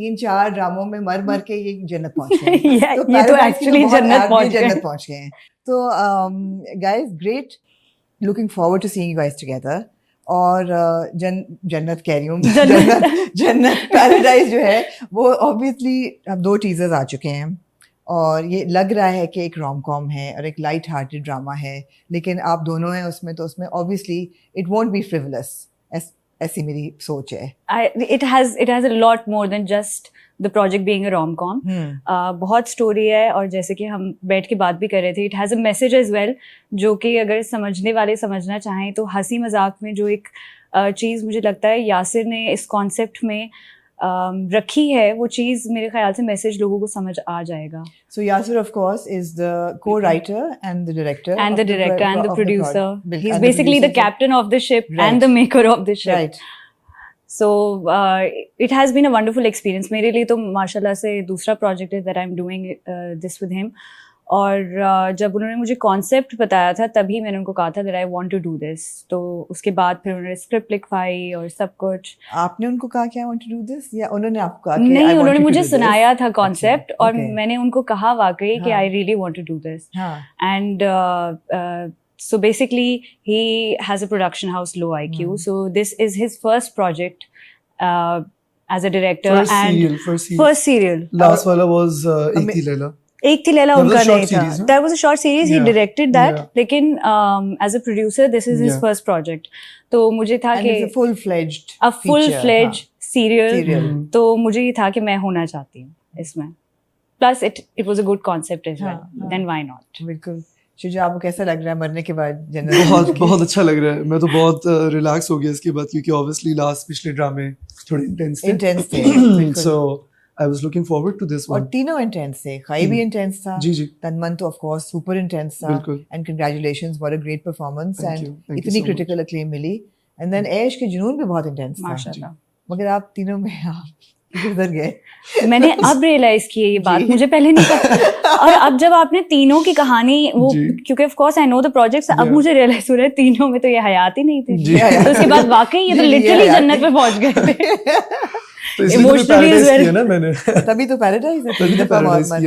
3-4 ड्रामों में मर मर के ये जन्नत पहुंच गए हैं। ये तो Paradise एक्चुअली की तो जन्नत बहुत पहुंच पहुंच गए। गए हैं। तो guys, great, looking forward to seeing you guys together. और जन्नत कह रही हूँ, जन्नत पैराडाइज जो है वो ऑब्वियसली अब 2 टीजर्स आ चुके हैं और ये लग रहा है कि एक रोम कॉम है और एक लाइट हार्टेड ड्रामा है, लेकिन आप दोनों हैं उसमें, तो उसमें obviously it won't be frivolous, ऐसी मेरी सोच है। It has a lot more than just the project being a rom-com. बहुत स्टोरी है और जैसे कि हम बैठ के बात भी कर रहे थे, it has a message as well, जो कि अगर समझने वाले समझना चाहें तो हंसी मजाक में जो एक चीज़ मुझे लगता है यासिर ने इस कॉन्सेप्ट में रखी है, वो चीज़ मेरे ख्याल से मैसेज लोगों को समझ आ जाएगा। So Yasir, of course, is the co-writer and the director and the director and the producer. He's and the basically the producer. captain of the ship Right. and the maker of the ship. Right. So it has been a wonderful experience. मेरे लिए तो माशाल्लाह से दूसरा project है that I'm doing this with him. और जब उन्होंने मुझे कॉन्सेप्ट बताया था तभी मैंने उनको कहा था that I want to do this. तो उसके बाद फिर उन्होंने स्क्रिप्ट लिखवाई और सब कुछ। आपने उनको कहा कि I want to do this या उन्होंने आपको कहा कि नहीं, I want उन्होंने you to मुझे do this? सुनाया था कॉन्सेप्ट और okay. मैंने उनको कहा वाकई कि हाँ. I really want to do this. हाँ. And so basically he has a production house, Low IQ. So this is his first project as a director first serial. Last wala was Ek Thi Laila. एक थी लैला उनका नहीं था. Series, That was a short series. He directed that. Yeah. लेकिन as a producer, this is his first project. तो मुझे था कि a full-fledged serial. तो मुझे ये था कि मैं होना चाहती हूँ इसमें. Plus it was a good concept as well. Then why not? बिल्कुल. शुजा, आपको कैसा लग रहा है मरने के बाद जन्नत? बहुत अच्छा लग रहा है. मैं तो बहुत रिलैक्स हो गया इसके बाद, क्योंकि ऑब्वियसली लास्ट पिछले ड्रामे थोड़े इंटेंस थे. So I was looking forward to this one. और तीनों इंटेंस थे. खाई भी इंटेंस था. जी. तन्मन तो of course super intense था. बिल्कुल. And congratulations, what a great performance. Thank and you इतनी so critical acclaim milli. And then ऐश के जुनून भी बहुत इंटेंस था. माशाल्लाह. मगर आप तीनों में आप गुजर गए. मैंने अब रियलाइज की ये बात, मुझे पहले नहीं पता. और अब जब आपने तीनों की कहानी वो, क्योंकि of course I know the projects, अब मुझे रियलाइज हो रहा है तीनों में तो ये हयात ही नहीं थी. तो उसके बाद वाकई ये तो लिटरली जन्नत पे पहुंच गए थे. तो इमोशनली किया ना मैंने. तभी तो पैराडाइज है.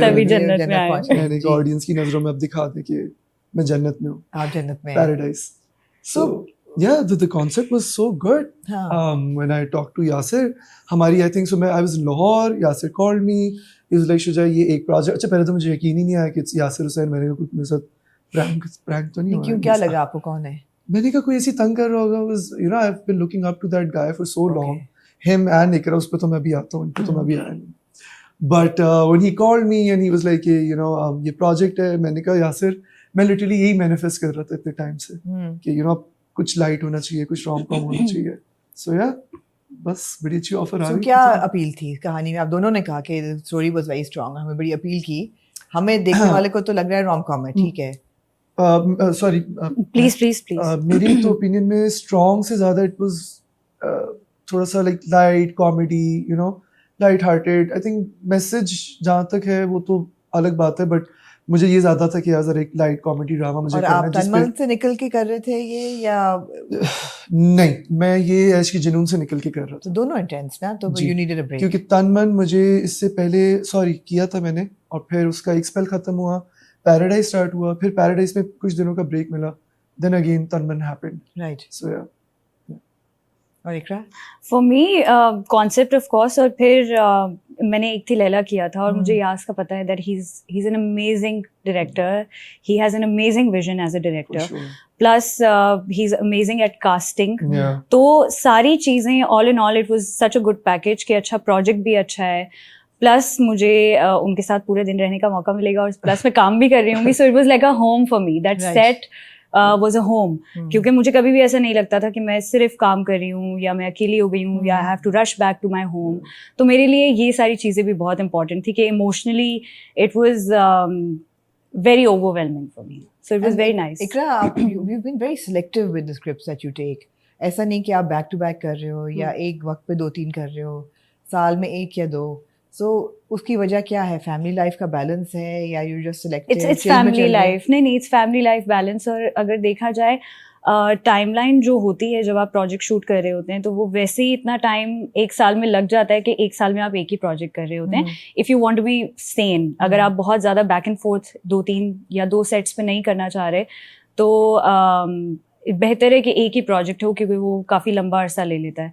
तभी जन्नत में आए. मैंने एक ऑडियंस की नजरों में अब दिखा दे कि मैं जन्नत में हूँ. आप जन्नत में. Paradise. So yeah, the concept was so good. When I talked to Yasir, हमारी I think so I was in Lahore. Yasir called me. He was like, Shuja ये एक प्रोजेक्ट. अच्छा पहले तो मुझे यकीन ही नहीं आया कि यासिर हुसैन. मैंने कहा कुछ मेरे साथ प्रैंक तो नहीं हुआ. क्यों, क्या लगा आपको, कौन है? मैंने कहा कोई ऐसी तंग कर रहा होगा. Was I've been looking up to that guy for so long. Him and Ikra, उस पे तो मैं भी आता हूँ, इन पे तो मैं भी आया नहीं. But when he called me and he was like, ये प्रोजेक्ट है. मैंने कहा यासिर, मैं लिटरली यही मैनिफेस्ट कर रहा था इतने टाइम से कि कुछ लाइट होना चाहिए, कुछ रोम कॉम होना चाहिए. So yeah, बस बड़ी अच्छी ऑफर आ गई. क्या अपील थी कहानी में? आप दोनों ने कहा कि स्टोरी वाज वेरी स्ट्रांग, हमें बड़ी अपील की. हमें देखने वाले को तो लग रहा है रोम कॉम है. ठीक है. Sorry please. मेरी तो ओपिनियन में स्ट्रांग से ज्यादा इट वाज थोड़ा सा like light comedy, light hearted. I think message जहाँ तक है वो तो अलग बात है, बट मुझे ये ज्यादा था कि यार एक लाइट कॉमेडी ड्रामा मुझे करना है. और आप तन्मन से निकल के कर रहे थे ये या नहीं? मैं ये ऐश के जुनून से निकल के कर रहा था. तो दोनों इंटेंस ना, तो यू नीडेड अ ब्रेक. क्योंकि तन्मन मुझे इससे पहले किया था मैंने, और फिर उसका एक स्पेल खत्म हुआ, पैराडाइज स्टार्ट हुआ, फिर पैराडाइज में कुछ दिनों का ब्रेक मिला, देन अगेन तन्मन हैपेंड. राइट. So yeah. और Iqra? For me concept of course, और फिर मैंने एक थी लैला किया था, और मुझे यास का पता है that he is an amazing director. He has an amazing vision as a director. Plus he is amazing at casting. तो सारी चीज़ें all in all it was such a good package कि अच्छा प्रोजेक्ट भी अच्छा है, प्लस मुझे उनके साथ पूरे दिन रहने का मौका मिलेगा, और प्लस मैं काम भी कर रही हूँ. So it was like a home for me. That set was a home. क्योंकि मुझे कभी भी ऐसा नहीं लगता था कि मैं सिर्फ काम कर रही हूँ या मैं अकेली हो गई हूँ या I have to rush back to my home. तो मेरे लिए ये सारी चीज़ें भी बहुत इंपॉर्टेंट थी कि emotionally it was very overwhelming for me. So it was very nice. Ikra, you've been very selective with the scripts that you take. ऐसा नहीं कि आप बैक टू बैक कर रहे हो या एक वक्त पे 2-3 कर रहे हो, साल में 1 या 2. So उसकी वजह क्या है? फैमिली लाइफ का बैलेंस है या you just selective? It's family life. नहीं, it's family life balance. और अगर देखा जाए टाइमलाइन जो होती है जब आप प्रोजेक्ट शूट कर रहे होते हैं तो वो वैसे ही इतना टाइम एक साल में लग जाता है कि एक साल में आप एक ही प्रोजेक्ट कर रहे होते हैं. If you want to be sane, अगर आप बहुत ज़्यादा बैक एंड फोर्थ 2-3 या 2 सेट्स पे नहीं करना चाह रहे तो बेहतर है कि एक ही प्रोजेक्ट हो, क्योंकि वो काफ़ी लंबा अरसा ले लेता है.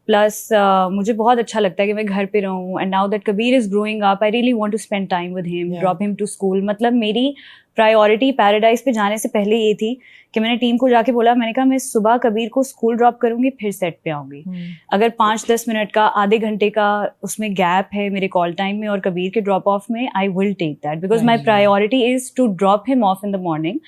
प्लस मुझे बहुत अच्छा लगता है कि मैं घर पे रहूँ. And now that Kabir is growing up, I really want to spend time with him, drop him to school. मतलब मेरी प्रायोरिटी पैराडाइज पे जाने से पहले ये थी कि मैंने टीम को जाके बोला, मैंने कहा मैं सुबह कबीर को स्कूल ड्रॉप करूंगी, फिर सेट पे आऊंगी. अगर 5-10 मिनट का, आधे घंटे का उसमें गैप है मेरे कॉल टाइम में और कबीर के ड्रॉप ऑफ में, I will take that because my priority is to drop him off in the morning.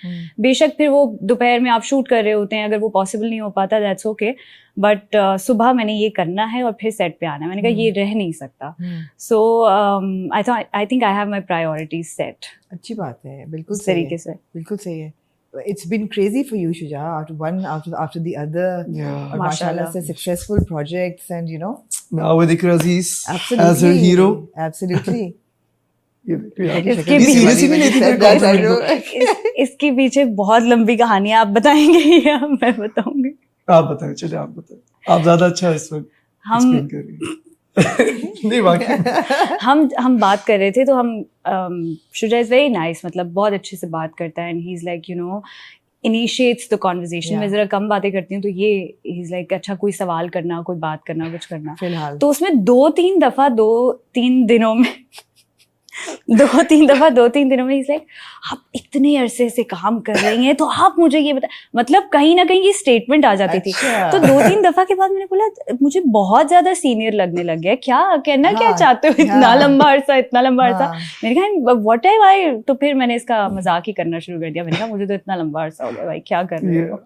बेशक फिर वो दोपहर में आप शूट कर रहे होते हैं, अगर वो पॉसिबल नहीं हो पाता दैट्स ओके, बट सुबह मैंने ये करना है और फिर सेट पे आना है. मैंने कहा ये रह नहीं सकता. So I think I have my priorities set. अच्छी बात है, बिल्कुल इस तरीके से. बिल्कुल सही है. It's been crazy for you, Shuja, after the other. Yeah. Mashallah, say successful projects, and you know. Now with Ikra Aziz Absolutely. as her hero. Absolutely. इसके भी seriously भी नहीं थी मेरे compliment को. इसके पीछे बहुत लंबी कहानी है, आप बताएंगे या मैं बताऊंगी? आप बताएं, चलिए आप बताएं. आप ज्यादा अच्छा इस वक्त explain कर रही हैं. नहीं वाकई हम बात कर रहे थे तो हम शुजा इज वेरी नाइस, मतलब बहुत अच्छे से बात करता है. And he is like you know initiates the conversation. मैं जरा कम बातें करती हूँ तो ये ही इज लाइक अच्छा कोई सवाल करना, कोई बात करना, कुछ करना. फिलहाल तो उसमें 2-3 दफा 2-3 दिनों में 2-3 दफा 2-3 दिनों में इज लाइक आप इतने अरसे से काम कर रही हैं तो आप मुझे ये बता, मतलब कहीं ना कहीं ये स्टेटमेंट आ जाती थी. तो 2-3 दफा के बाद मैंने बोला मुझे बहुत ज्यादा सीनियर लगने लग गया, क्या कहना क्या चाहते हो, इतना लंबा अरसा, इतना लंबा अरसा. मैंने कहा व्हाट हैव आई, तो फिर मैंने इसका मजाक ही करना शुरू कर दिया. मैंने कहा मुझे तो इतना लंबा अरसा हो गया भाई, क्या कर रहे हो.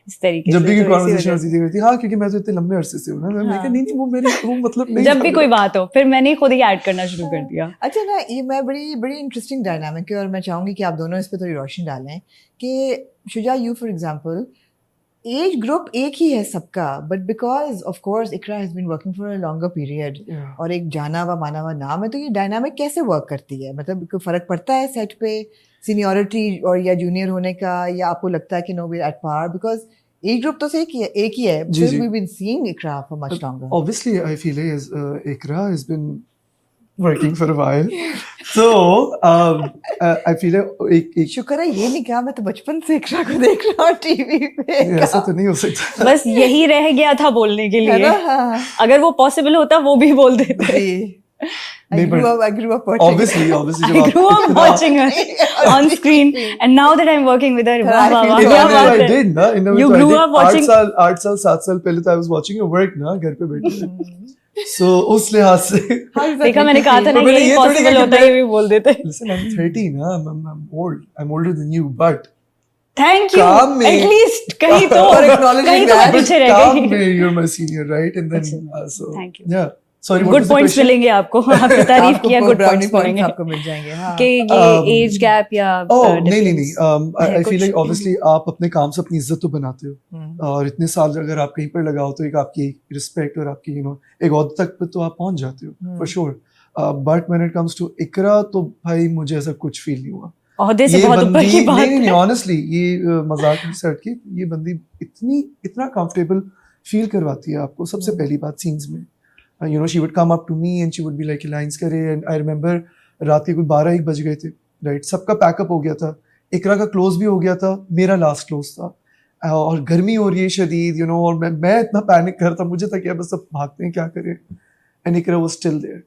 इस तरीके जब भी से कॉन्वर्सेशन होती थी, हाँ क्योंकि मैं तो इतने लंबे अरसे से हूँ ना, मैं कहा नहीं वो मेरी वो मतलब नहीं. जब भी कोई बात हो फिर मैंने खुद ही ऐड करना शुरू कर दिया. अच्छा ना, ये मैं बड़ी इंटरेस्टिंग डायनामिक है और मैं चाहूंगी कि आप दोनों इस पे थोड़ी रोशनी डालें कि Shuja, you for example, age group एक ही है सबका, but because of course Iqra has been working for a longer period और एक जाना हुआ माना हुआ नाम है, तो ये डायनामिक कैसे वर्क करती है? मतलब कोई फर्क पड़ता है सेट पे सीनियरिटी और या जूनियर होने का, या आपको लगता है कि no we at par? Because age group तो एक ही है. We've been seeing Ikra for much longer. Obviously, I feel Ikra has been working for a while. So, I feel एक शुक्र है ये नहीं कहा, मैं तो बचपन से इकरा को देख रहा हूँ टीवी पे. ऐसा तो नहीं हो सकता. बस यही रह गया था बोलने के लिए. अगर वो पॉसिबल होता वो भी बोल देते. I grew up watching. Obviously, I grew up watching her on screen, and now that I'm working with her, I did ना. You grew up watching. 8 साल 7 साल पहले तो I was watching your work ना, घर पे बैठे. So उस लिहाज से देखा, मैंने कहा था ना ये पॉसिबल होता है, ये भी बोल देते. Listen, I'm 30 ना, I'm old. I'm older than you, but thank you. At least कहीं तो पीछे रह गई. You're my senior, right? And then so thank you. Yeah. Sorry, good points मिलेंगे आपको. आपकी तारीफ किया, गुड पॉइंट्स मिलेंगे आपको मिल जाएंगे. हाँ. कि ये एज गैप या नहीं. I feel like obviously आप अपने काम से अपनी इज्जत तो बनाते हो, और इतने साल अगर आप कहीं पर लगाओ तो एक आपकी रिस्पेक्ट और आपकी एक औहदे तक पे तो आप पहुंच जाते हो for sure. But when it comes to Iqra तो भाई मुझे ऐसा कुछ फील नहीं हुआ. औहदे से बहुत ऊपर की बात है. नहीं ऑनेस्टली ये मजाक नहीं से हटके, ये बंदी इतना कंफर्टेबल फील करवाती है आपको. सबसे पहली बात सीन्स में she would come up to me and she would be like lines करे. and I remember रात के कोई 12-1 बज गए थे, राइट. सबका पैकअप हो गया था, इकरा का क्लोज भी हो गया था, मेरा लास्ट क्लोज था, और गर्मी हो रही है शदीद और मैं इतना पैनिक कर रहा था, मुझे था कि बस अब भागते हैं क्या करें. And Iqra was still there.